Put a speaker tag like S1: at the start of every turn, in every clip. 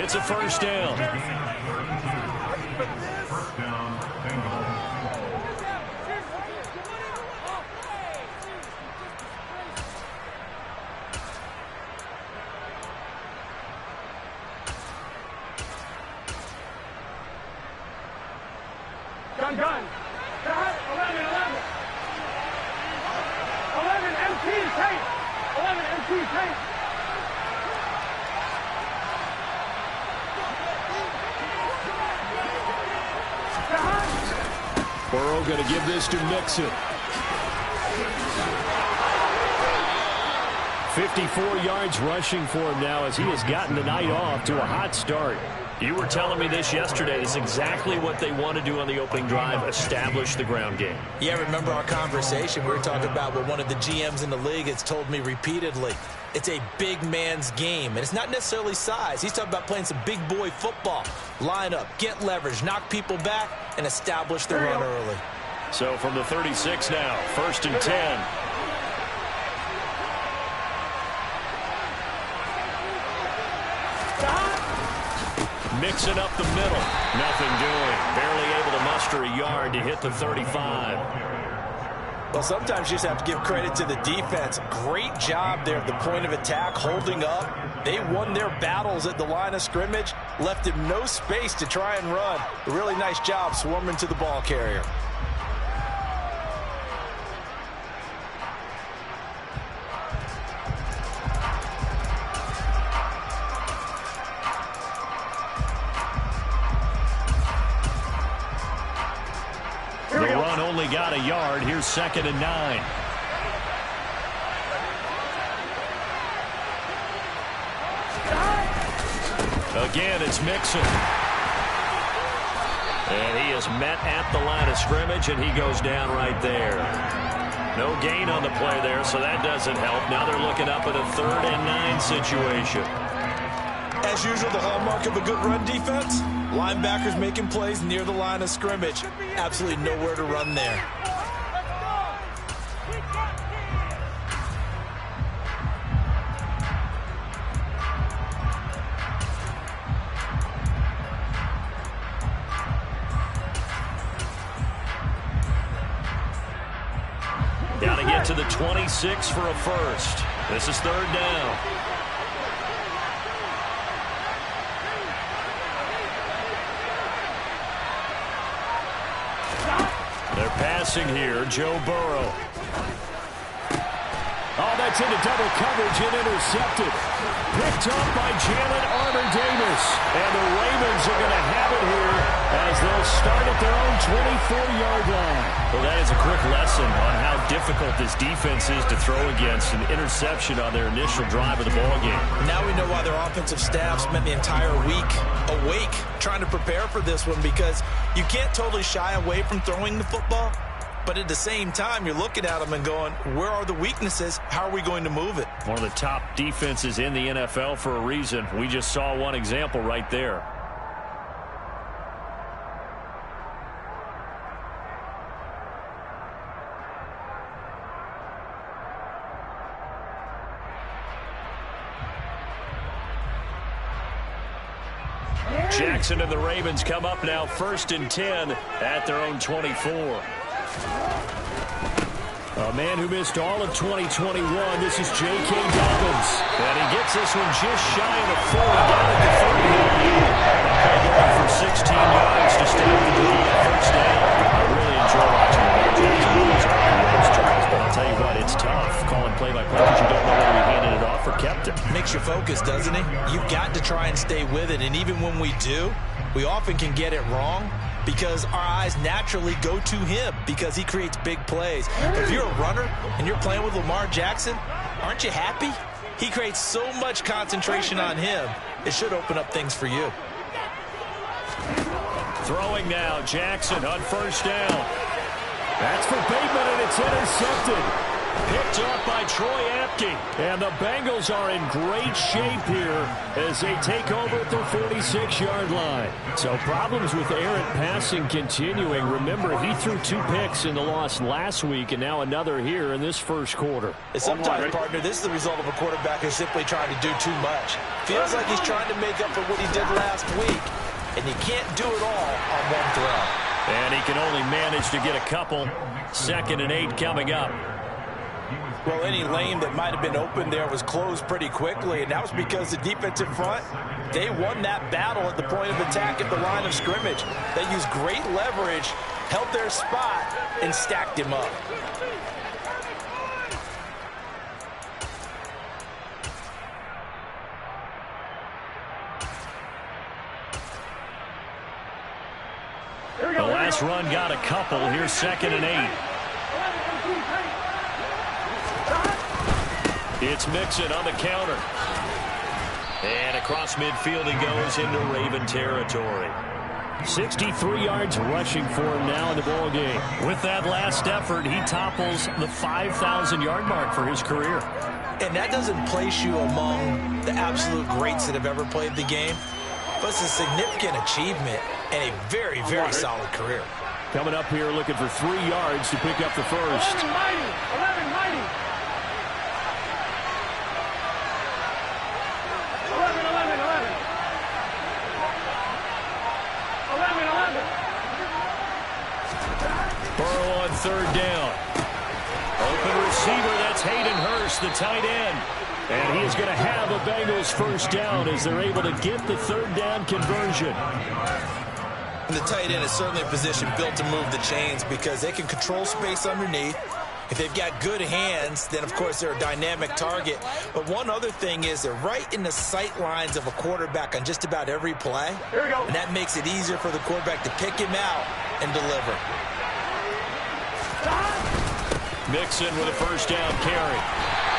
S1: It's a first down.
S2: Gun. 11. 11 MT tape. 11 MT tape.
S1: Burrow going to give this to Mixon. 54 yards rushing for him now as he has gotten the night off to a hot start. You were telling me this yesterday. This is exactly what they want to do on the opening drive, establish the ground game.
S3: Yeah, remember our conversation. We were talking about what one of the GMs in the league has told me repeatedly. It's a big man's game, and it's not necessarily size. He's talking about playing some big boy football. Line up, get leverage, knock people back, and establish the run early.
S1: So from the 36 now, 1st and 10. Mixing up the middle. Nothing doing. Barely able to muster a yard to hit the 35.
S3: Well, sometimes you just have to give credit to the defense. Great job there at the point of attack, holding up. They won their battles at the line of scrimmage, left him no space to try and run. A really nice job swarming to the ball carrier.
S1: The run only got a yard. Here's 2nd and 9. Again, it's Mixon. And he is met at the line of scrimmage, and he goes down right there. No gain on the play there, so that doesn't help. Now they're looking up at a 3rd and 9 situation.
S3: As usual, the hallmark of a good run defense, linebackers making plays near the line of scrimmage. Absolutely nowhere to run there.
S1: Got to get to the 26 for a first. This is 3rd down. They're passing here. Joe Burrow. Oh, that's into double coverage and intercepted. Picked up by Jalen Armour-Davis. And the Ravens are going to have it here as they'll start at their own 24-yard line. Well, that is a quick lesson on how difficult this defense is to throw against. An interception on their initial drive of the ballgame.
S3: Now we know why their offensive staff spent the entire week awake trying to prepare for this one, because you can't totally shy away from throwing the football. But at the same time, you're looking at them and going, where are the weaknesses? How are we going to move it?
S1: One of the top defenses in the NFL for a reason. We just saw one example right there. Jackson and the Ravens come up now 1st and 10 at their own 24. A man who missed all of 2021, this is J.K. Dobbins. And he gets this one just shy of the 4 down at the 30. Going for 16 yards to stop the first down. I really enjoy watching Lamar Jackson do those tries, but I'll tell you what, it's tough calling play-by-play because you don't know whether he handed it off or kept it.
S3: Makes you focus, doesn't it? You've got to try and stay with it, and even when we do, we often can get it wrong because our eyes naturally go to him because he creates big plays. If you're a runner and you're playing with Lamar Jackson, aren't you happy? He creates so much concentration on him, it should open up things for you.
S1: Throwing now, Jackson on 1st down. That's for Bateman, and it's intercepted. Picked up by Troy Apke. And the Bengals are in great shape here as they take over at their 46-yard line. So problems with errant passing continuing. Remember, he threw 2 picks in the loss last week and now another here in this first quarter.
S3: And sometimes, partner, this is the result of a quarterback who's simply trying to do too much. Feels like he's trying to make up for what he did last week, and you can't do it all on one throw.
S1: And he can only manage to get a couple. 2nd and 8 coming up.
S3: Well, any lane that might have been open there was closed pretty quickly, and that was because the defensive front, they won that battle at the point of attack at the line of scrimmage. They used great leverage, held their spot, and stacked him up.
S1: The last run got a couple. Here's 2nd and 8. It's Mixon on the counter. And across midfield he goes into Raven territory. 63 yards rushing for him now in the ball game. With that last effort, he topples the 5,000-yard mark for his career.
S3: And that doesn't place you among the absolute greats that have ever played the game, but it's a significant achievement and a very, very solid career.
S1: Coming up here looking for 3 yards to pick up the first.
S2: 11 mighty. 11.
S1: Burrow on 3rd down. Open receiver, that's Hayden Hurst, the tight end. And he is going to have a Bengals first down as they're able to get the 3rd down conversion.
S3: And the tight end is certainly a position built to move the chains because they can control space underneath. If they've got good hands, then, of course, they're a dynamic target. But one other thing is they're right in the sight lines of a quarterback on just about every play.
S2: Here we go.
S3: And that makes it easier for the quarterback to pick him out and deliver.
S1: Mixon with a first down carry.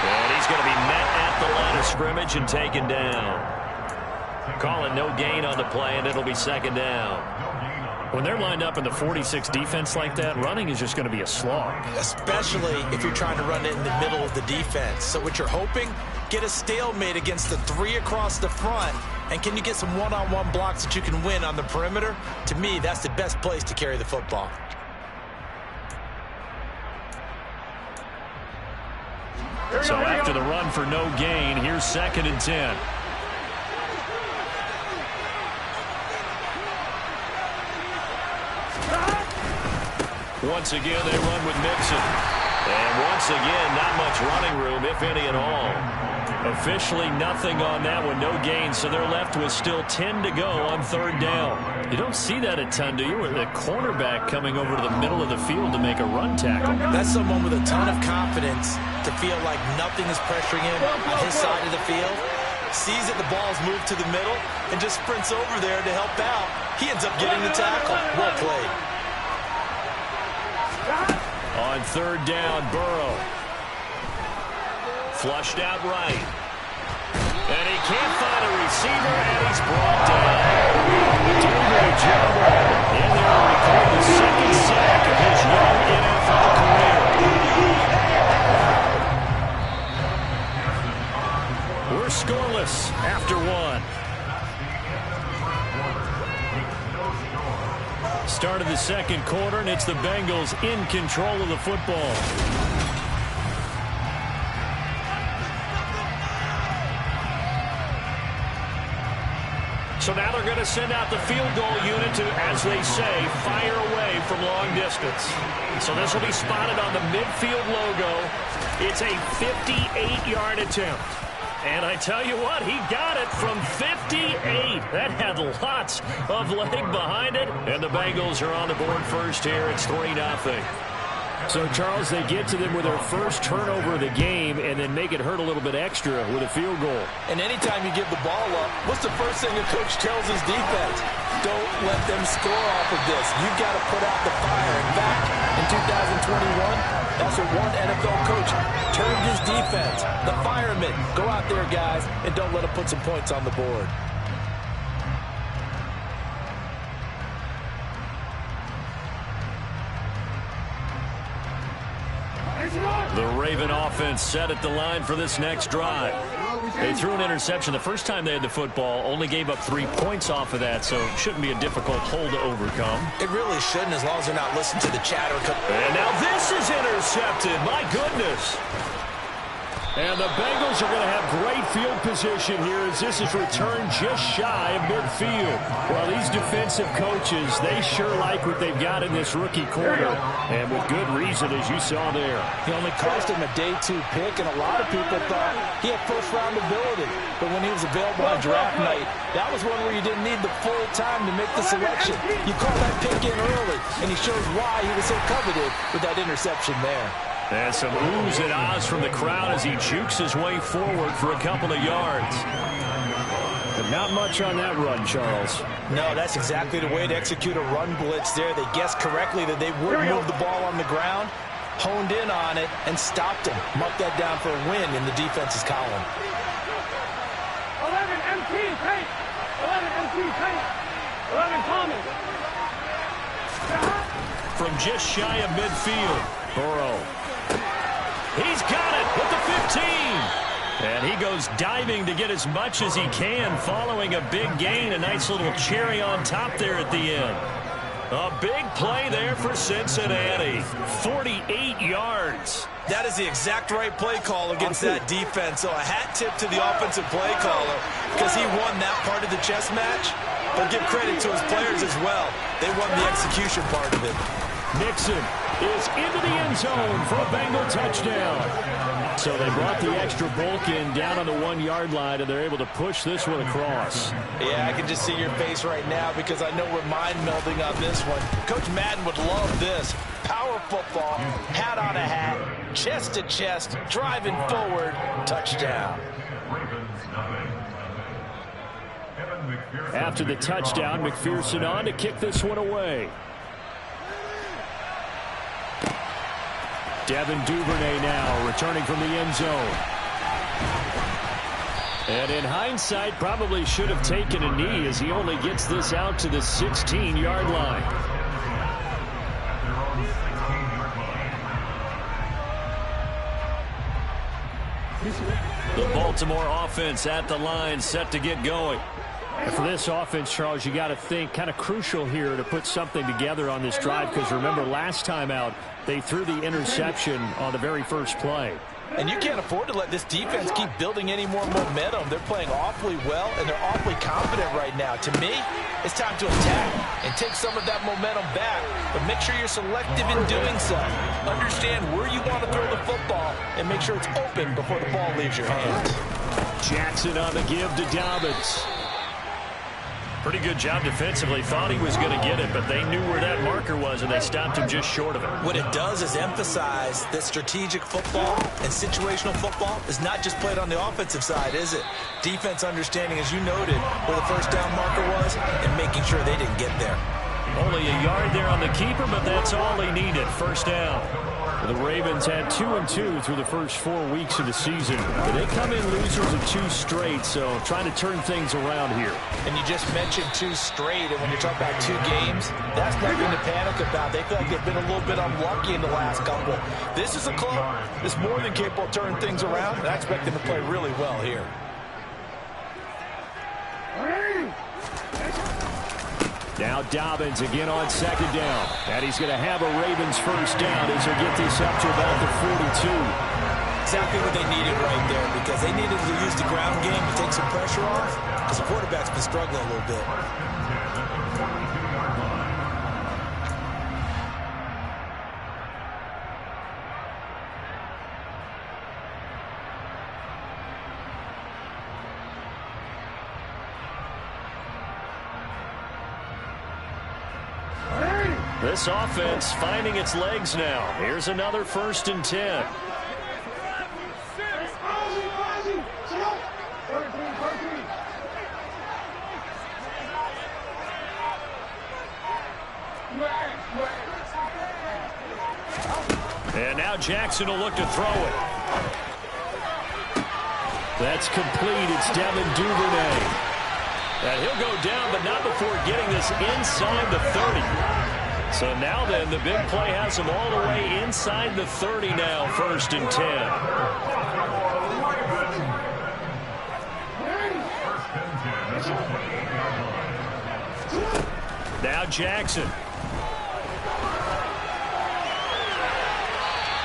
S1: And he's going to be met at the line of scrimmage and taken down. Calling no gain on the play, and it'll be 2nd down. When they're lined up in the 46 defense like that, running is just going to be a slog.
S3: Especially if you're trying to run it in the middle of the defense. So what you're hoping, get a stalemate against the 3 across the front. And can you get some one-on-one blocks that you can win on the perimeter? To me, that's the best place to carry the football.
S1: So after the run for no gain, here's 2nd and 10. Once again, they run with Mixon. And once again, not much running room, if any at all. Officially nothing on that one, no gain, so they're left with still 10 to go on 3rd down. You don't see that a ton, do you? With the cornerback coming over to the middle of the field to make a run tackle.
S3: That's someone with a ton of confidence to feel like nothing is pressuring him on his side of the field. Sees that the ball's moved to the middle and just sprints over there to help out. He ends up getting the tackle. Well played.
S1: On 3rd down, Burrow. Flushed out right. And he can't find a receiver, and he's brought down. Doing a job in there to record the 2nd sack of his young NFL career. We're scoreless after 1. Start of the 2nd quarter, and it's the Bengals in control of the football. So now they're going to send out the field goal unit to, as they say, fire away from long distance. So this will be spotted on the midfield logo. It's a 58-yard attempt. And I tell you what, he got it from 58. That had lots of leg behind it. And the Bengals are on the board first here. It's 3-0. So, Charles, they get to them with their first turnover of the game and then make it hurt a little bit extra with a field goal.
S3: And anytime you give the ball up, what's the first thing a coach tells his defense? Don't let them score off of this. You've got to put out the fire. In fact, in 2021, that's what one NFL coach termed his defense. The firemen. Go out there, guys, and don't let them put some points on the board.
S2: It's
S1: The Raven offense set at the line for this next drive. They threw an interception the first time they had the football, only gave up 3 points off of that, so it shouldn't be a difficult hole to overcome.
S3: It really shouldn't, as long as they're not listening to the chatter.
S1: And now this is intercepted. My goodness. And the Bengals are going to have great field position here as this is returned just shy of midfield. Well, these defensive coaches, they sure like what they've got in this rookie quarter. And with good reason, as you saw there.
S3: He only cost him a day 2 pick, and a lot of people thought he had first-round ability. But when he was available on draft night, that was one where you didn't need the full time to make the selection. You call that pick in early, and he shows why he was so coveted with that interception there.
S1: And some oohs and ahs from the crowd as he jukes his way forward for a couple of yards. But not much on that run, Charles.
S3: No, that's exactly the way to execute a run blitz there. They guessed correctly that they would move the ball on the ground, honed in on it, and stopped him. Marked that down for a win in the defense's column.
S2: 11 MT, take. 11 MT, take. 11 Thomas.
S1: From just shy of midfield, Burrow. He's got it with the 15. And he goes diving to get as much as he can following a big gain. A nice little cherry on top there at the end. A big play there for Cincinnati. 48 yards.
S3: That is the exact right play call against that defense. So a hat tip to the offensive play caller because he won that part of the chess match. But give credit to his players as well. They won the execution part of it.
S1: Nixon is into the end zone for a Bengal touchdown. So they brought the extra bulk in down on the 1-yard line, and they're able to push this one across.
S3: Yeah, I can just see your face right now because I know we're mind melding on this one. Coach Madden would love this. Power football, hat on a hat, chest to chest, driving forward, touchdown.
S1: After the touchdown, McPherson on to kick this one away. Devin Duvernay now returning from the end zone. And in hindsight, probably should have taken a knee as he only gets this out to the 16-yard line. The Baltimore offense at the line, set to get going. And for this offense, Charles, you got to think kind of crucial here to put something together on this drive because remember last time out they threw the interception on the very first play.
S3: And you can't afford to let this defense keep building any more momentum. They're playing awfully well, and they're awfully confident right now. To me, it's time to attack and take some of that momentum back, but make sure you're selective in doing so. Understand where you want to throw the football and make sure it's open before the ball leaves your hands.
S1: Jackson on the give to Dobbins. Pretty good job defensively. Thought he was going to get it, but they knew where that marker was, and they stopped him just short of it.
S3: What it does is emphasize that strategic football and situational football is not just played on the offensive side, is it? Defense understanding, as you noted, where the first down marker was and making sure they didn't get there.
S1: Only a yard there on the keeper, but that's all he needed. First down. The Ravens had 2-2 through the first 4 weeks of the season. They come in losers of 2 straight, so trying to turn things around here.
S3: And you just mentioned 2 straight, and when you're talking about 2 games, that's nothing to panic about. They feel like they've been a little bit unlucky in the last couple. This is a club that's more than capable of turning things around, and I expect them to play really well here.
S1: Now Dobbins again on second down. And he's going to have a Ravens first down as they get this up to about the 42.
S3: Exactly what they needed right there because they needed to use the ground game to take some pressure off because the quarterback's been struggling a little bit.
S1: This offense finding its legs now. Here's another 1st and 10. And now Jackson will look to throw it. That's complete. It's Devin Duvernay. And he'll go down, but not before getting this inside the 30. So now then, the big play has them all the way inside the 30 now, 1st and 10. Now Jackson.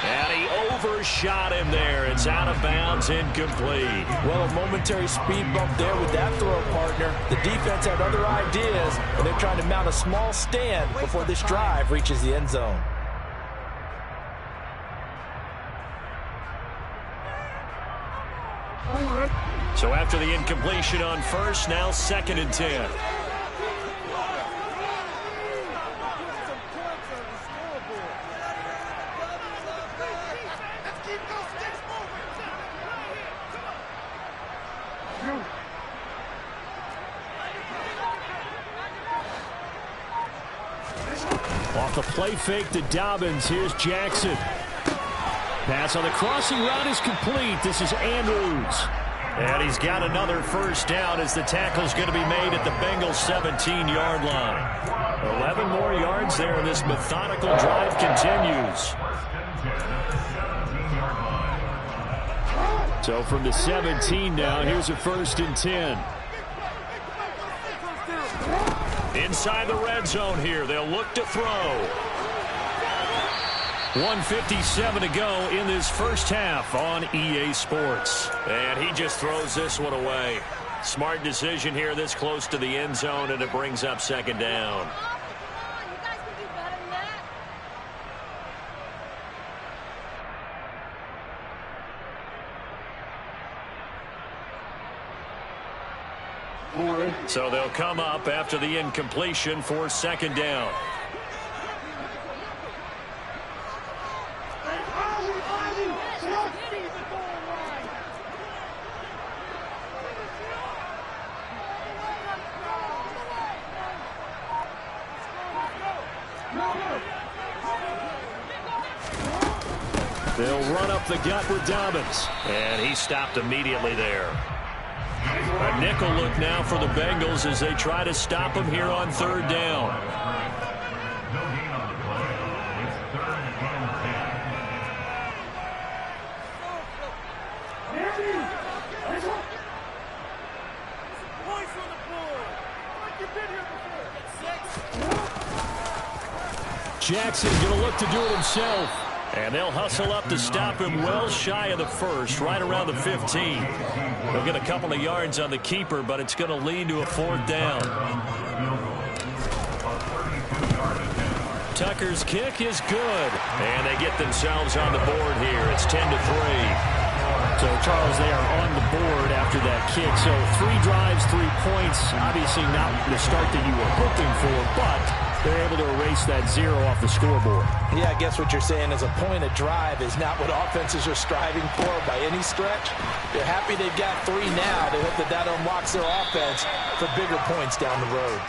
S1: And he overshot him there. It's out of bounds, incomplete.
S3: Well, a momentary speed bump there with that throw, partner. The defense had other ideas, and they're trying to mount a small stand before this drive reaches the end zone.
S1: So after the incompletion on 1st, now 2nd and 10. Off the play fake to Dobbins. Here's Jackson. Pass on the crossing route is complete. This is Andrews. And he's got another 1st down as the tackle's going to be made at the Bengals' 17-yard line. 11 more yards there, and this methodical drive continues. So from the 17 now, here's a 1st and 10. Inside the red zone here. They'll look to throw. 1:57 to go in this first half on EA Sports. And he just throws this one away. Smart decision here this close to the end zone, and it brings up 2nd down. So they'll come up after the incompletion for 2nd down. They'll run up the gut with Dobbins. And he stopped immediately there. A nickel look now for the Bengals as they try to stop him here on 3rd down. Jackson going to look to do it himself. And they'll hustle up to stop him well shy of the 1st, right around the 15. They'll get a couple of yards on the keeper, but it's going to lead to a 4th down. Tucker's kick is good. And they get themselves on the board here. It's 10-3. So, Charles, they are on the board after that kick. So 3 drives, 3 points. Obviously not the start that you were hoping for, but they're able to erase that 0 off the scoreboard.
S3: Yeah, I guess what you're saying is a point a drive is not what offenses are striving for by any stretch. They're happy they've got 3 now. They hope that that unlocks their offense for bigger points down the road.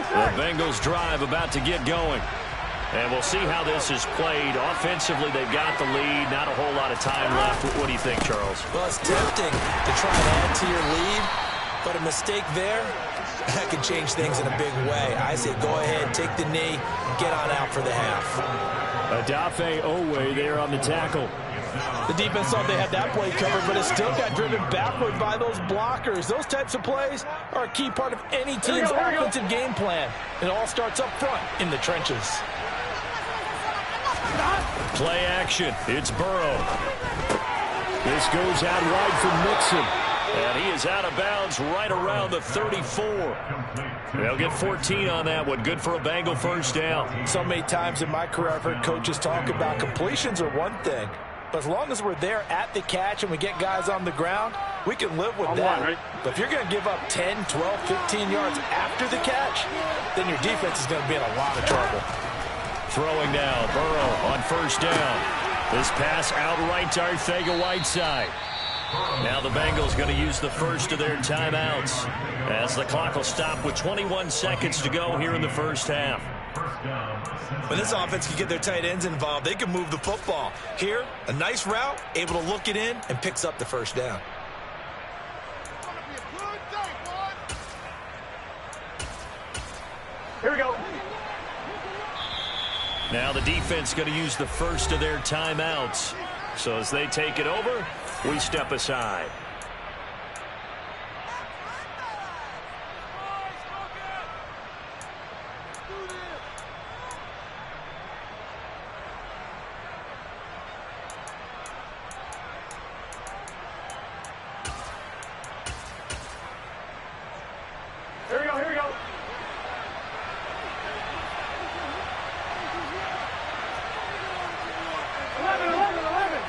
S1: The Bengals drive about to get going. And we'll see how this is played. Offensively, they've got the lead. Not a whole lot of time left. What do you think, Charles?
S3: Well, it's tempting to try and add to your lead, but a mistake there, that could change things in a big way. I say go ahead, take the knee, get on out for the half.
S1: Odafe Oweh there on the tackle.
S3: The defense thought they had that play covered, but it still got driven backward by those blockers. Those types of plays are a key part of any team's offensive game plan. It all starts up front in the trenches.
S1: Play action. It's Burrow. This goes out wide for Mixon. And he is out of bounds right around the 34. They'll get 14 on that one. Good for a Bengal 1st down.
S3: So many times in my career I've heard coaches talk about completions are one thing. But as long as we're there at the catch and we get guys on the ground, we can live with that. But if you're going to give up 10, 12, 15 yards after the catch, then your defense is going to be in a lot of trouble.
S1: Throwing now, Burrow on 1st down. This pass outright to Arcega-Whiteside. Now the Bengals going to use the first of their timeouts as the clock will stop with 21 seconds to go here in the first half.
S3: When this offense can get their tight ends involved, they can move the football. Here, a nice route, able to look it in, and picks up the 1st down.
S2: Here we go.
S1: Now the defense going to use the first of their timeouts. So as they take it over, we step aside.
S2: Here we go, here we go. 11, 11, 11.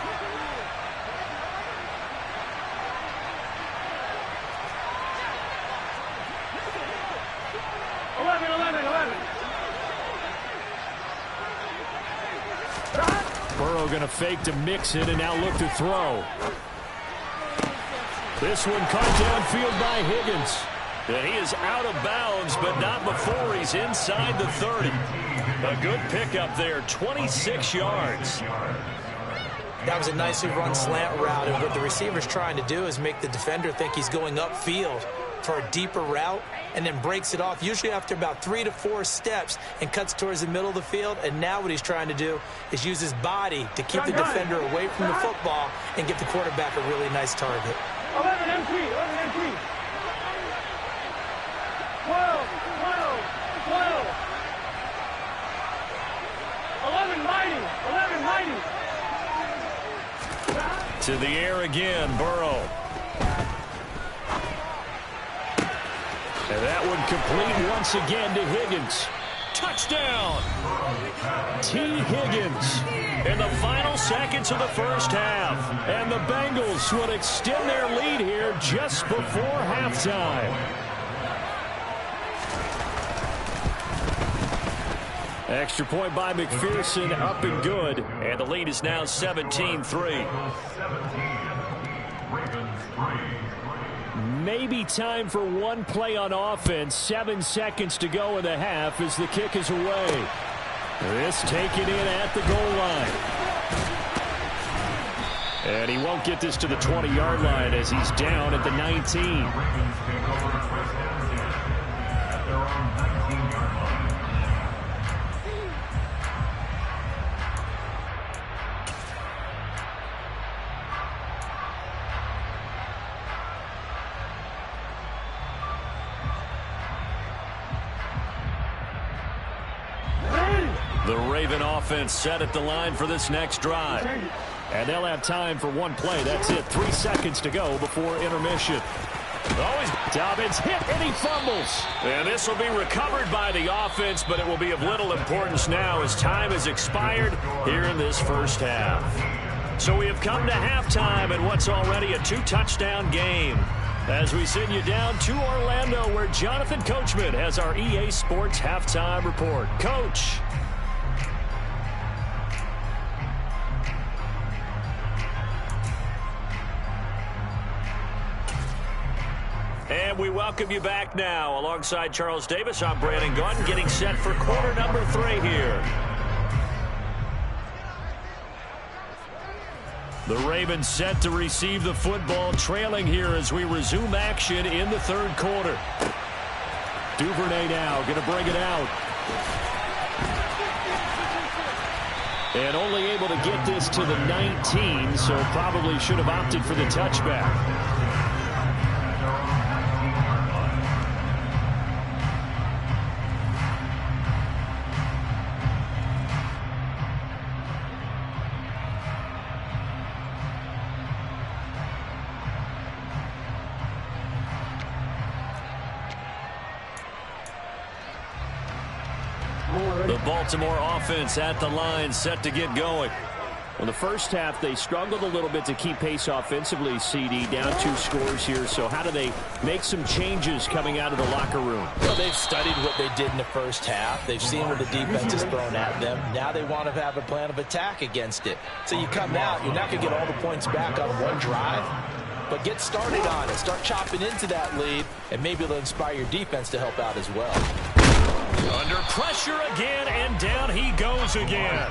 S2: 11, 11, 11.
S1: Burrow going to fake to mix it and now look to throw. This one caught downfield by Higgins. And he is out of bounds, but not before he's inside the 30. A good pickup there, 26 yards.
S3: That was a nicely run slant route, and what the receiver's trying to do is make the defender think he's going upfield for a deeper route and then breaks it off, usually after about 3 to 4 steps, and cuts towards the middle of the field. And now what he's trying to do is use his body to keep the defender away from the football and get the quarterback a really nice target.
S2: 11 MP, 11 MP. 12, 12, 12. 11 mighty, 11 mighty.
S1: To the air again, Burrow. And that one complete once again to Higgins. Touchdown! T. Higgins in the final seconds of the first half. And the Bengals would extend their lead here just before halftime. Extra point by McPherson, up and good. And the lead is now 17-3. Maybe time for one play on offense. 7 seconds to go in the half as the kick is away. This taken in at the goal line. And he won't get this to the 20-yard line as he's down at the 19. The Raven offense set at the line for this next drive. And they'll have time for one play. That's it. 3 seconds to go before intermission. Dobbins hit and he fumbles. And this will be recovered by the offense, but it will be of little importance now as time has expired here in this first half. So we have come to halftime in what's already a 2-touchdown game. As we send you down to Orlando, where Jonathan Coachman has our EA Sports halftime report. Coach. And we welcome you back now. Alongside Charles Davis, I'm Brandon Gaudin, getting set for quarter number 3 here. The Ravens set to receive the football, trailing here as we resume action in the third quarter. Duvernay now going to bring it out. And only able to get this to the 19, so probably should have opted for the touchback. The Baltimore offense at the line, set to get going. Well, the first half, they struggled a little bit to keep pace offensively, CD, down 2 scores here. So how do they make some changes coming out of the locker room?
S3: Well, they've studied what they did in the first half. They've seen what the defense is throwing at them. Now they want to have a plan of attack against it. So you come out, you're not going to get all the points back on one drive, but get started on it. Start chopping into that lead, and maybe it'll inspire your defense to help out as well.
S1: Under pressure again, and down he goes again.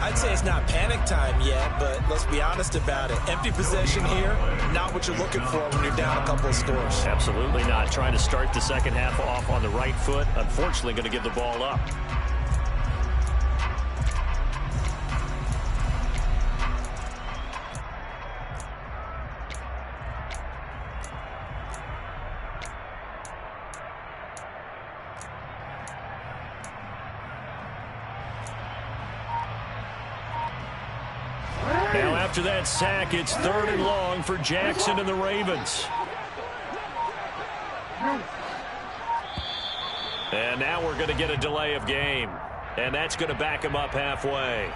S3: I'd say it's not panic time yet, but let's be honest about it. Empty possession here, not what you're looking for when you're down a couple of scores.
S1: Absolutely not. Trying to start the second half off on the right foot. Unfortunately, going to give the ball up. Now after that sack, it's 3rd and long for Jackson and the Ravens. And now we're going to get a delay of game. And that's going to back him up halfway.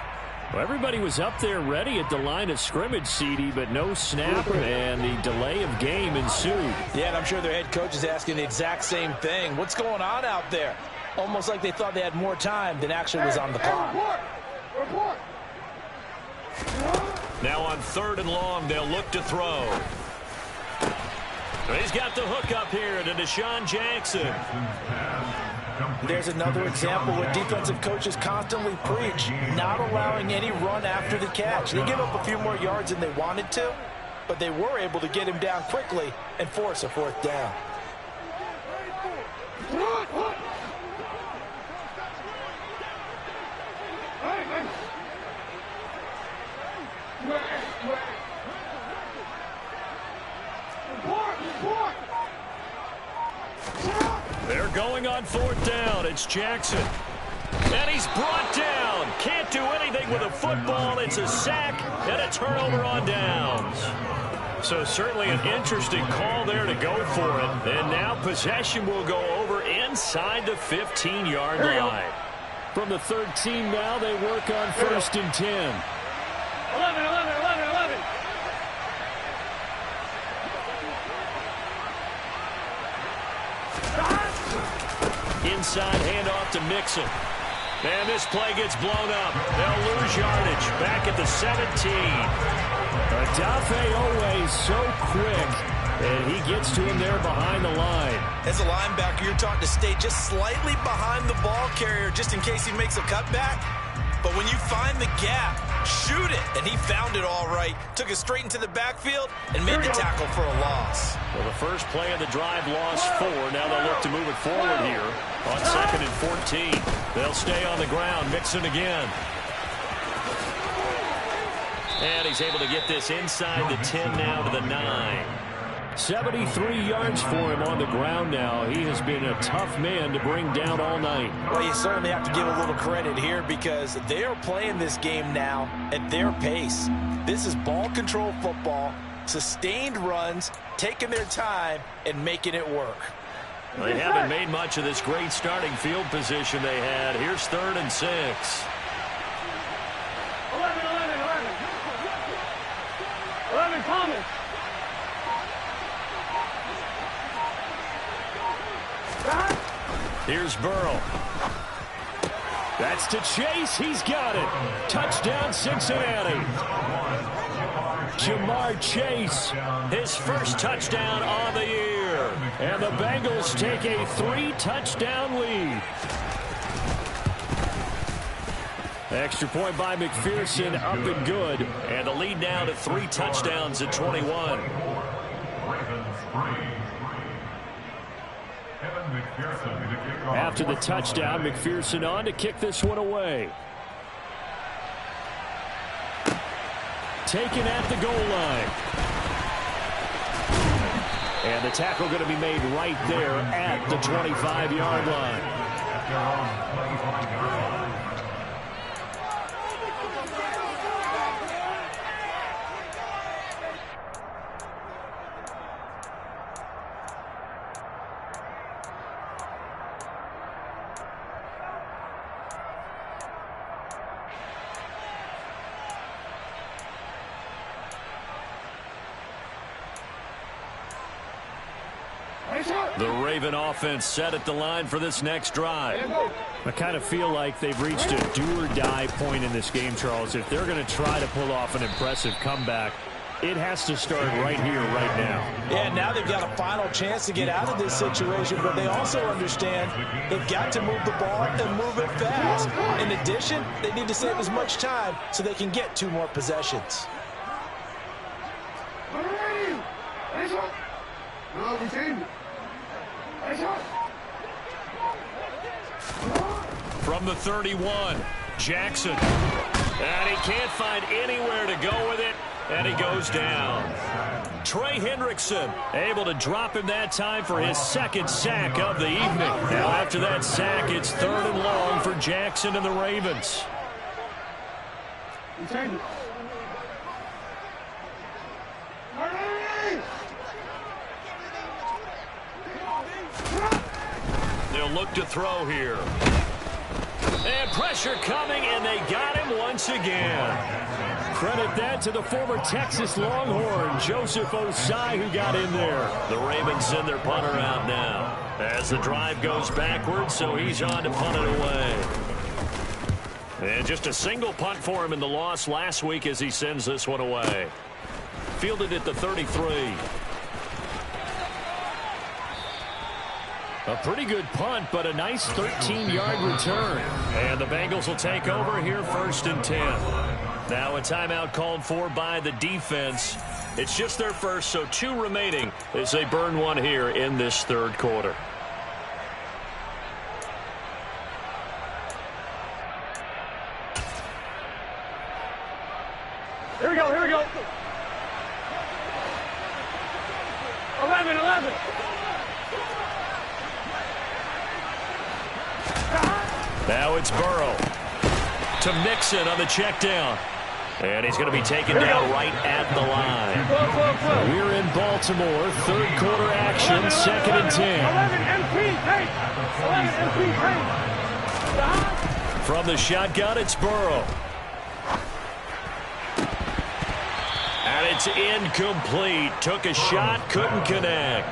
S1: Well, everybody was up there ready at the line of scrimmage, CD, but no snap, and the delay of game ensued.
S3: Yeah, and I'm sure their head coach is asking the exact same thing. What's going on out there? Almost like they thought they had more time than actually was on the clock.
S1: Now on 3rd and long, they'll look to throw. He's got the hook up here to Deshaun Jackson.
S3: There's another example where defensive coaches constantly preach, not allowing any run after the catch. They give up a few more yards than they wanted to, but they were able to get him down quickly and force a 4th down.
S1: They're going on 4th down. It's Jackson. And he's brought down. Can't do anything with a football. It's a sack and a turnover on downs. So certainly an interesting call there to go for it. And now possession will go over inside the 15-yard line. From the 13 now, they work on 1st and 10.
S2: 11, 11, 11, 11.
S1: Inside handoff to Mixon. And this play gets blown up. They'll lose yardage. Back at the 17. Odafe always so quick. And he gets to him there behind the line.
S3: As a linebacker, you're taught to stay just slightly behind the ball carrier just in case he makes a cutback. But when you find the gap, shoot it. And he found it all right. Took it straight into the backfield and made the tackle for a loss.
S1: Well, the first play of the drive lost 4. Now they'll look to move it forward here on 2nd and 14. They'll stay on the ground. Mixon again. And he's able to get this inside the 10 now to the 9. 73 yards for him on the ground now. He has been a tough man to bring down all night.
S3: Well, you certainly have to give a little credit here because they are playing this game now at their pace. This is ball control football, sustained runs, taking their time, and making it work.
S1: They haven't made much of this great starting field position they had. Here's 3rd and 6.
S2: 11, 11, 11. 11, Thomas.
S1: Here's Burrow. That's to Chase. He's got it. Touchdown, Cincinnati. Jamar Chase, his first touchdown on the year. And the Bengals take a 3-touchdown lead. Extra point by McPherson, up and good. And the lead now to 3 touchdowns at 21. After the touchdown, McPherson on to kick this one away. Taken at the goal line. And the tackle going to be made right there at the 25-yard line. The Raven offense set at the line for this next drive. I kind of feel like they've reached a do-or-die point in this game, Charles. If they're going to try to pull off an impressive comeback, It has to start right here, right now.
S3: Yeah, now they've got a final chance to get out of this situation, but they also understand they've got to move the ball and move it fast. In addition, they need to save as much time so they can get 2 more possessions.
S1: From the 31, Jackson. And he can't find anywhere to go with it, and he goes down. Trey Hendrickson able to drop him that time for his 2nd sack of the evening. Now after that sack, it's 3rd and long for Jackson and the Ravens. They'll look to throw here. And pressure coming, and they got him once again. Credit that to the former Texas Longhorn, Joseph Osai, who got in there. The Ravens send their punter out now as the drive goes backwards, so he's on to punt it away. And just a single punt for him in the loss last week as he sends this one away. Fielded at the 33. A pretty good punt, but a nice 13-yard return. And the Bengals will take over here 1st and 10. Now a timeout called for by the defense. It's just their first, so 2 remaining as they burn one here in this 3rd quarter.
S2: Here we go, here we go. 11.
S1: Now it's Burrow to Mixon on the check down. And he's going to be taken down right at the line. We're in Baltimore, 3rd quarter action, 2nd and 10. From the shotgun, it's Burrow. And it's incomplete. Took a shot, couldn't connect.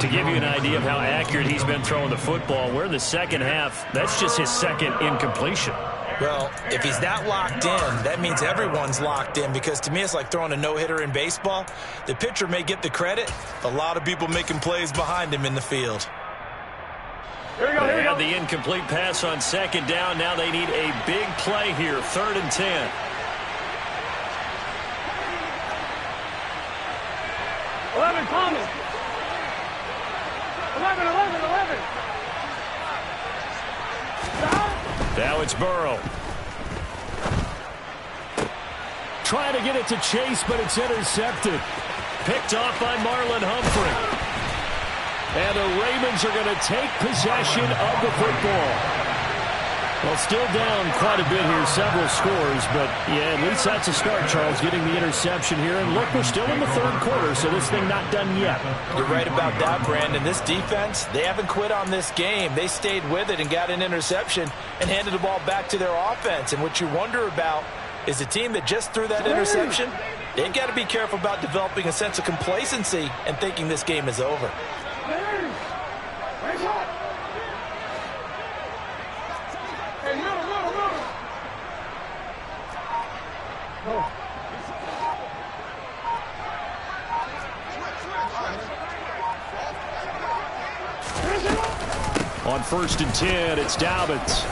S1: To give you an idea of how accurate he's been throwing the football, we're in the 2nd half. That's just his 2nd incompletion.
S3: Well, if he's not locked in, that means everyone's locked in, because to me it's like throwing a no-hitter in baseball. The pitcher may get the credit, a lot of people making plays behind him in the field.
S2: Here we go, here we go.
S1: And the incomplete pass on 2nd down. Now they need a big play here, 3rd and 10.
S2: 11, Thomas. 11.
S1: Now it's Burrow. Trying to get it to Chase, but it's intercepted. Picked off by Marlon Humphrey. And the Ravens are going to take possession of the football. Well, still down quite a bit here, several scores, but yeah, at least that's a start, Charles, getting the interception here. And look, we're still in the 3rd quarter, so this thing not done yet.
S3: You're right about that, Brandon. This defense, they haven't quit on this game. They stayed with it and got an interception and handed the ball back to their offense. And what you wonder about is the team that just threw that interception, they've got to be careful about developing a sense of complacency and thinking this game is over.
S1: On 1st and 10, it's Dobbins.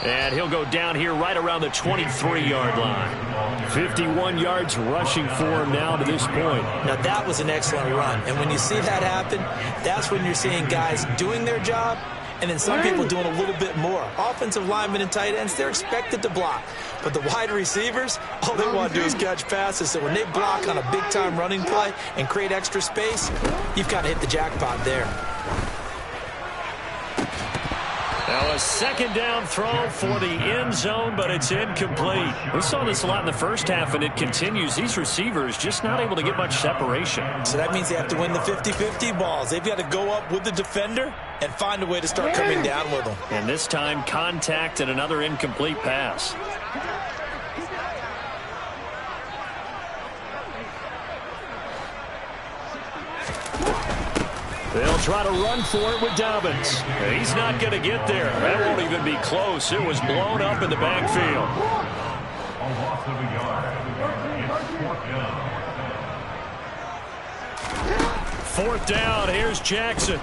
S1: And he'll go down here right around the 23-yard line. 51 yards rushing for him now to this point.
S3: Now, that was an excellent run. And when you see that happen, that's when you're seeing guys doing their job and then some people doing a little bit more. Offensive linemen and tight ends, they're expected to block. But the wide receivers, all they want to do is catch passes. So when they block on a big-time running play and create extra space, you've got to hit the jackpot there.
S1: Now a 2nd down throw for the end zone, but it's incomplete. We saw this a lot in the 1st half, and it continues. These receivers just not able to get much separation.
S3: So that means they have to win the 50-50 balls. They've got to go up with the defender and find a way to start coming down with them.
S1: And this time, contact and another incomplete pass. They'll try to run for it with Dobbins. He's not going to get there. That won't even be close. It was blown up in the backfield. 4th down. Here's Jackson.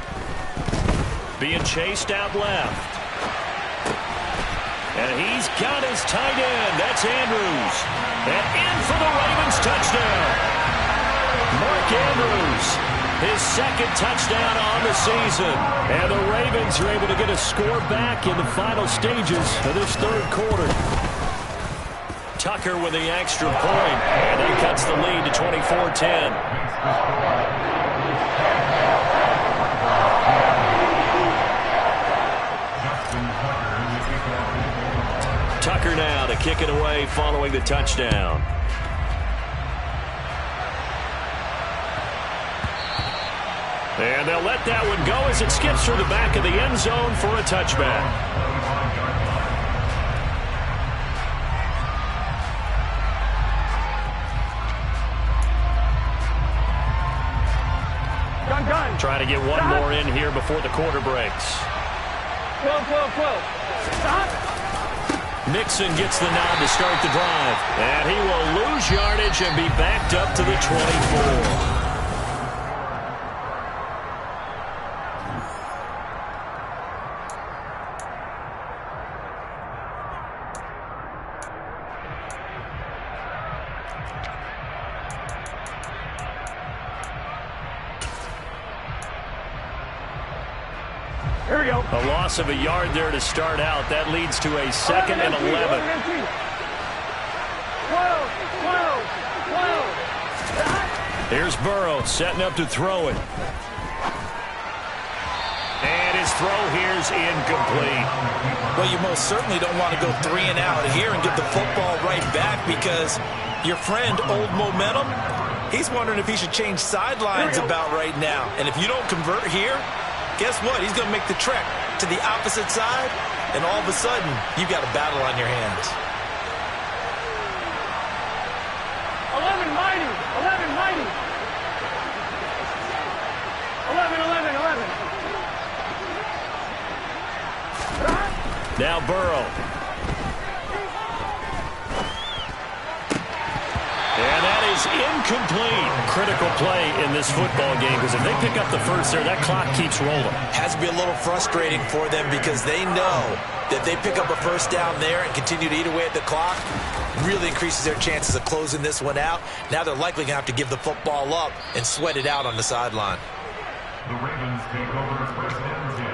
S1: Being chased out left. And he's got his tight end. That's Andrews. And in for the Ravens touchdown. Mark Andrews, his 2nd touchdown on the season. And the Ravens are able to get a score back in the final stages of this 3rd quarter. Tucker with the extra point. And that cuts the lead to 24-10. Tucker now to kick it away following the touchdown. And they'll let that one go as it skips through the back of the end zone for a touchback.
S2: Gun.
S1: Trying to get one more in here before the quarter breaks.
S2: 12. Stop.
S1: Nixon gets the nod to start the drive. And he will lose yardage and be backed up to the 24.
S2: Here we go.
S1: A loss of a yard there to start out. That leads to a 2nd and 11.
S2: 12.
S1: Here's Burrow setting up to throw it. And his throw here's incomplete.
S3: Well, you most certainly don't want to go 3 and out here and get the football right back because your friend, Old Momentum, he's wondering if he should change sidelines about right now. And if you don't convert here, guess what? He's going to make the trek to the opposite side, and all of a sudden, you've got a battle on your hands.
S2: 11 mighty. 11.
S1: Now Burrow. And that is incomplete. Critical play in this football game because if they pick up the first there, that clock keeps rolling.
S3: Has to be a little frustrating for them because they know that they pick up a first down there and continue to eat away at the clock, really increases their chances of closing this one out. Now they're likely going to have to give the football up and sweat it out on the sideline.
S4: The Ravens take over 1st and 10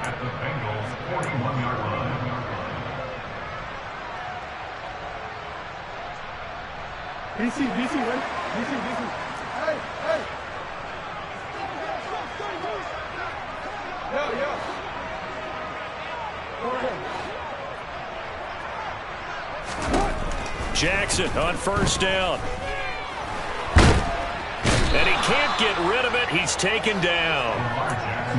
S4: at the Bengals' 41-yard line.
S2: DC, right? DC. Hey. Yeah.
S1: Jackson on 1st down. And he can't get rid of it. He's taken down.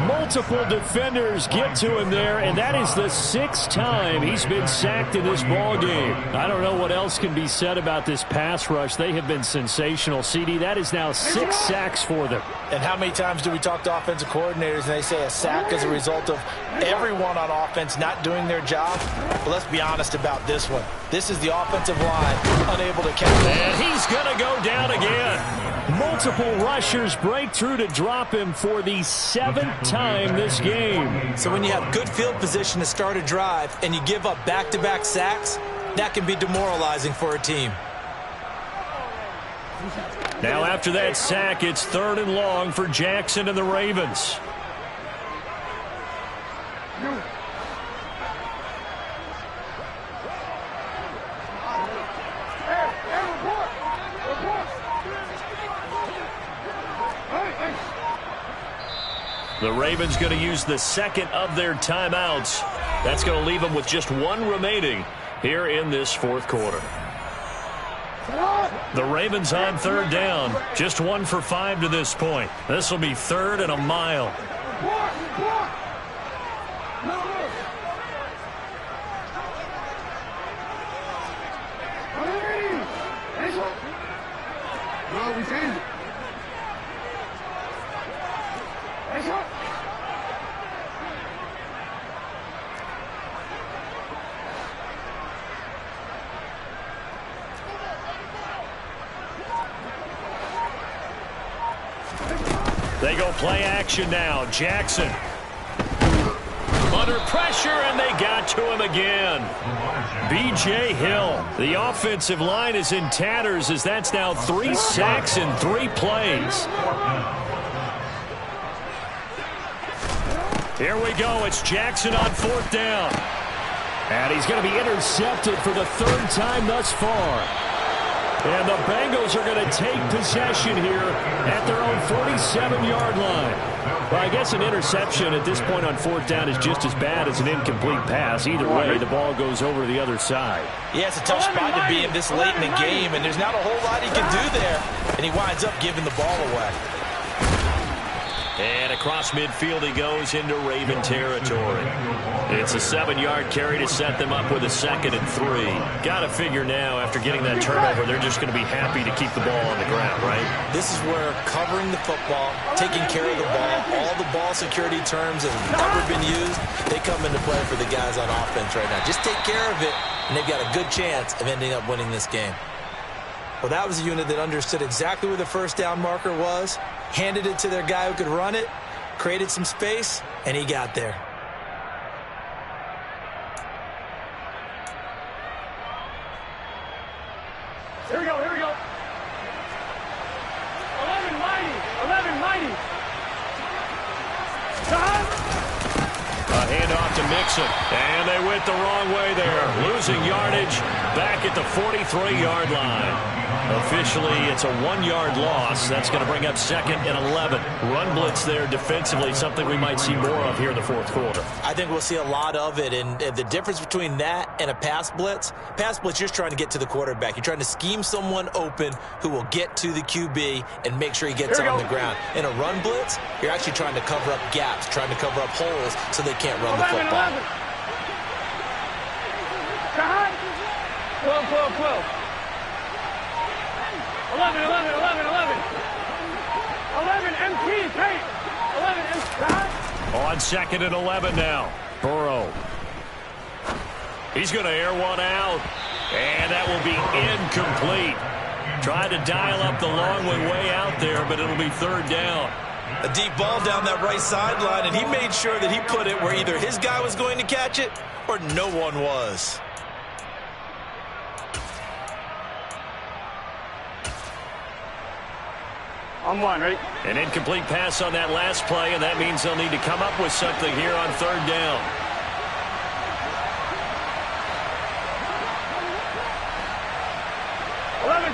S1: Multiple defenders get to him there, and that is the 6th time he's been sacked in this ball game. I don't know what else can be said about this pass rush. They have been sensational. CD, that is now 6 sacks for them.
S3: And how many times do we talk to offensive coordinators and they say a sack is a result of everyone on offense not doing their job? But let's be honest about this one. This is the offensive line unable to catch him.
S1: And he's going to go down again. Multiple rushers break through to drop him for the 7th time this game.
S3: So when you have good field position to start a drive and you give up back-to-back sacks, that can be demoralizing for a team.
S1: Now after that sack, it's 3rd and long for Jackson and the Ravens. The Ravens going to use the 2nd of their timeouts. That's going to leave them with just 1 remaining here in this 4th quarter. The Ravens on 3rd down. Just 1 for 5 to this point. This will be 3rd and a mile.
S2: We changed it.
S1: They go play action now. Jackson under pressure, and they got to him again. B.J. Hill. The offensive line is in tatters as that's now 3 sacks in 3 plays. Here we go. It's Jackson on 4th down. And he's going to be intercepted for the 3rd time thus far. And the Bengals are going to take possession here at their own 47-yard line. Well, I guess an interception at this point on 4th down is just as bad as an incomplete pass. Either way, the ball goes over to the other side.
S3: Yeah, it's a tough spot to be in this late in the game, and there's not a whole lot he can do there. And he winds up giving the ball away.
S1: And across midfield he goes into Raven territory. It's a 7-yard carry to set them up with a 2nd and 3. Got to figure now, after getting that turnover, they're just going to be happy to keep the ball on the ground, right?
S3: This is where covering the football, taking care of the ball, all the ball security terms that have ever been used, they come into play for the guys on offense right now. Just take care of it, and they've got a good chance of ending up winning this game. Well, that was a unit that understood exactly where the 1st down marker was, handed it to their guy who could run it, created some space, and he got there.
S2: Here we go, here we go. 11 mighty, 11 mighty.
S1: A handoff to Mixon, and they went the wrong way there. Losing yardage back at the 43-yard line. Officially, it's a 1-yard loss. That's going to bring up 2nd and 11. Run blitz there defensively, something we might see more of here in the 4th quarter.
S3: I think we'll see a lot of it, and the difference between that and a pass blitz, you're just trying to get to the quarterback. You're trying to scheme someone open who will get to the QB and make sure he gets on the ground. In a run blitz, you're actually trying to cover up gaps, trying to cover up holes so they can't run the football.
S2: 12, 12, 12. 11, 11, 11, 11. 11 MT, Tate. 11 MT.
S1: On 2nd and 11 now. Burrow. He's going to air one out. And that will be incomplete. Tried to dial up the long way out there, but it'll be 3rd down.
S3: A deep ball down that right sideline, and he made sure that he put it where either his guy was going to catch it or no one was.
S2: On 1, right?
S1: An incomplete pass on that last play, and that means they'll need to come up with something here on 3rd down.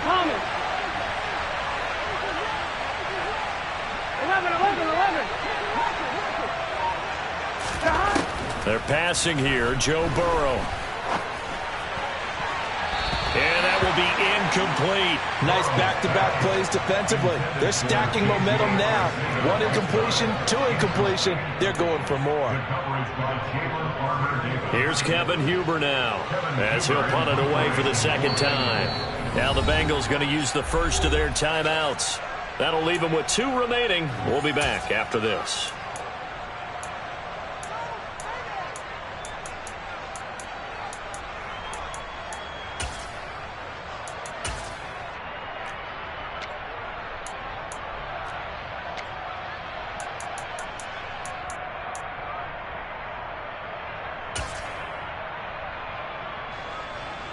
S2: Thomas. 11.
S1: They're passing here. Joe Burrow. And that will be incomplete.
S3: Nice back-to-back plays defensively. They're stacking momentum now. 1 incompletion, 2 incompletion. They're going for more.
S1: Here's Kevin Huber now, as he'll punt it away for the 2nd time. Now the Bengals going to use the first of their timeouts. That'll leave them with 2 remaining. We'll be back after this.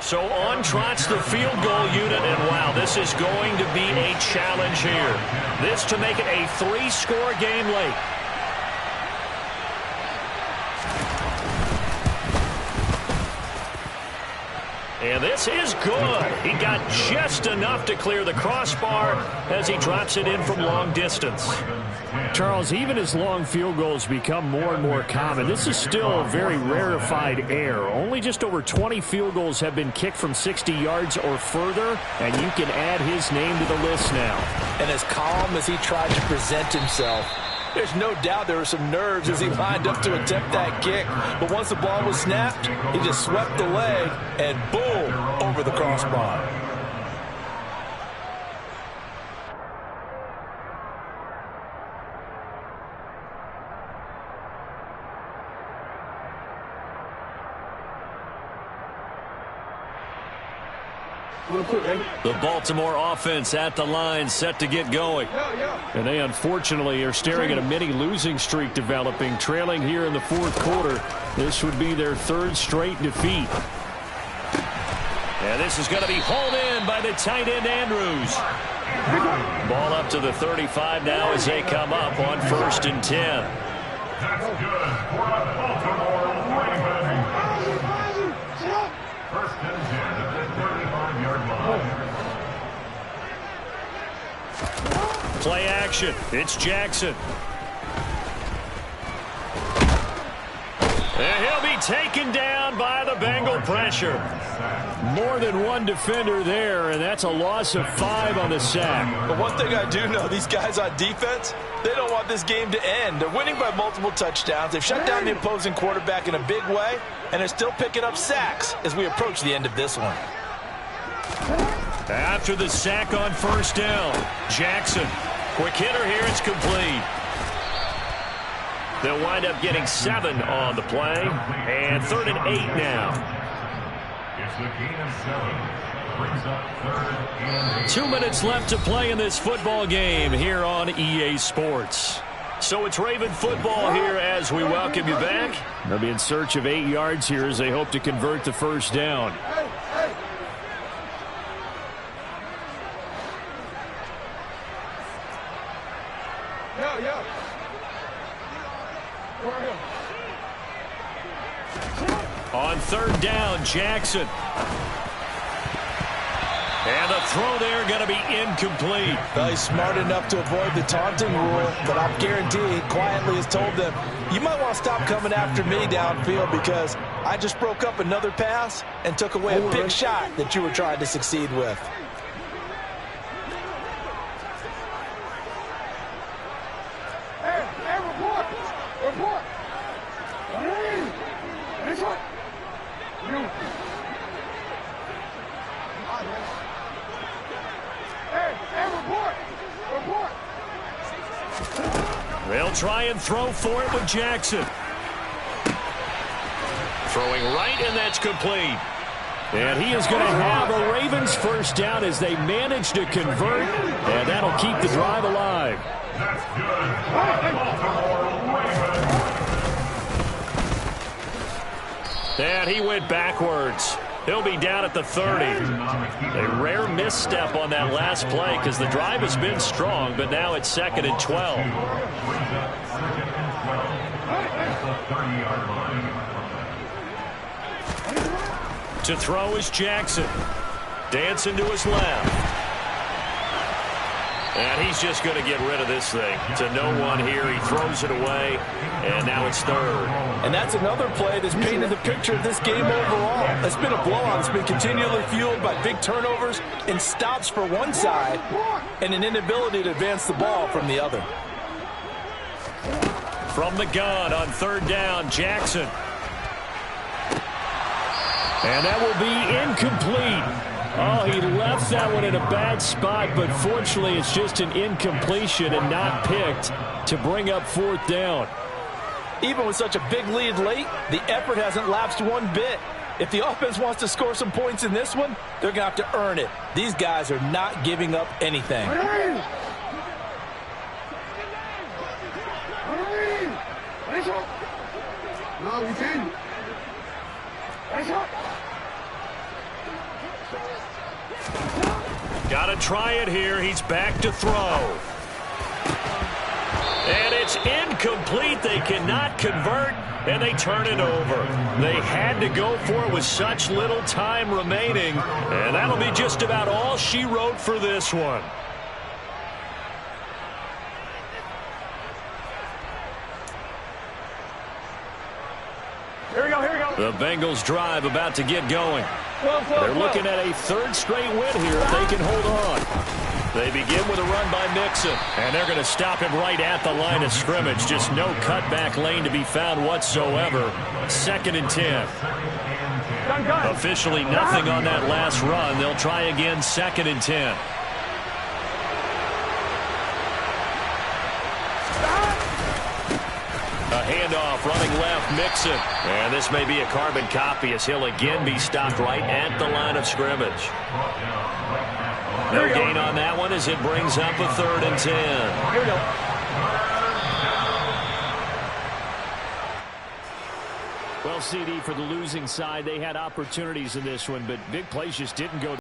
S1: So on trots the field goal unit, and wow, this is going to be a challenge here. This to make it a 3-score game late. And this is good. He got just enough to clear the crossbar as he drops it in from long distance. Charles, even as long field goals become more and more common, this is still a very rarefied air. Only just over 20 field goals have been kicked from 60 yards or further, and you can add his name to the list now.
S3: And as calm as he tried to present himself, there's no doubt there were some nerves as he lined up to attempt that kick. But once the ball was snapped, he just swept the leg and boom, over the crossbar.
S1: The Baltimore offense at the line, set to get going. And they unfortunately are staring at a mini losing streak developing, trailing here in the fourth quarter. This would be their third straight defeat. And this is going to be hauled in by the tight end Andrews. Ball up to the 35 now as they come up on 1st and 10.
S4: That's good for the Baltimore Ravens. 1st and 10 at the 35-yard line.
S1: Play action. It's Jackson. And he'll be taken down by the Bengal pressure. More than one defender there, and that's a loss of 5 on the sack.
S3: But one thing I do know, these guys on defense, they don't want this game to end. They're winning by multiple touchdowns. They've shut down the opposing quarterback in a big way, and they're still picking up sacks as we approach the end of this one.
S1: After the sack on 1st down, Jackson. Quick hitter here, it's complete. They'll wind up getting 7 on the play, and 3rd and 8 now.
S4: It's the gain of 7. Brings up 3rd and 8.
S1: 2 minutes left to play in this football game here on EA Sports. So it's Raven football here as we welcome you back. They'll be in search of 8 yards here as they hope to convert the 1st down. On 3rd down, Jackson. And the throw there going to be incomplete.
S3: Well, he's smart enough to avoid the taunting rule, but I guarantee he quietly has told them, you might want to stop coming after me downfield because I just broke up another pass and took away a big shot that you were trying to succeed with.
S1: They'll try and throw for it with Jackson. Throwing right, and that's complete. And he is going to have a Ravens 1st down as they manage to convert, and that'll keep the drive alive.
S4: That's good. Baltimore Ravens.
S1: And he went backwards. He'll be down at the 30. A rare misstep on that last play because the drive has been strong, but now it's 2nd and 12.
S4: Brings up 2nd and 12. That's the 30-yard line.
S1: To throw is Jackson. Dancing to his left. And he's just going to get rid of this thing. To no one here. He throws it away, and now it's 3rd.
S3: And that's another play that's painted the picture of this game overall. It's been a blowout. It's been continually fueled by big turnovers and stops for one side and an inability to advance the ball from the other.
S1: From the gun on 3rd down, Jackson. And that will be incomplete. Oh, he left that one in a bad spot, but fortunately it's just an incompletion and not picked to bring up 4th down.
S3: Even with such a big lead late, the effort hasn't lapsed one bit. If the offense wants to score some points in this one, they're going to have to earn it. These guys are not giving up anything.
S1: Got to try it here. He's back to throw. And it's incomplete. They cannot convert, and they turn it over. They had to go for it with such little time remaining, and that'll be just about all she wrote for this one.
S2: Here we go, here we go.
S1: The Bengals drive about to get going. They're looking at a 3rd straight win here if they can hold on. They begin with a run by Mixon, and they're going to stop him right at the line of scrimmage. Just no cutback lane to be found whatsoever. 2nd and 10. Officially nothing on that last run. They'll try again 2nd and 10. A handoff off, running left, Mixon. And this may be a carbon copy as he'll again be stopped right at the line of scrimmage. No gain on that one as it brings up a 3rd and 10.
S2: Here we go.
S1: Well, CD, for the losing side, they had opportunities in this one, but big plays just didn't go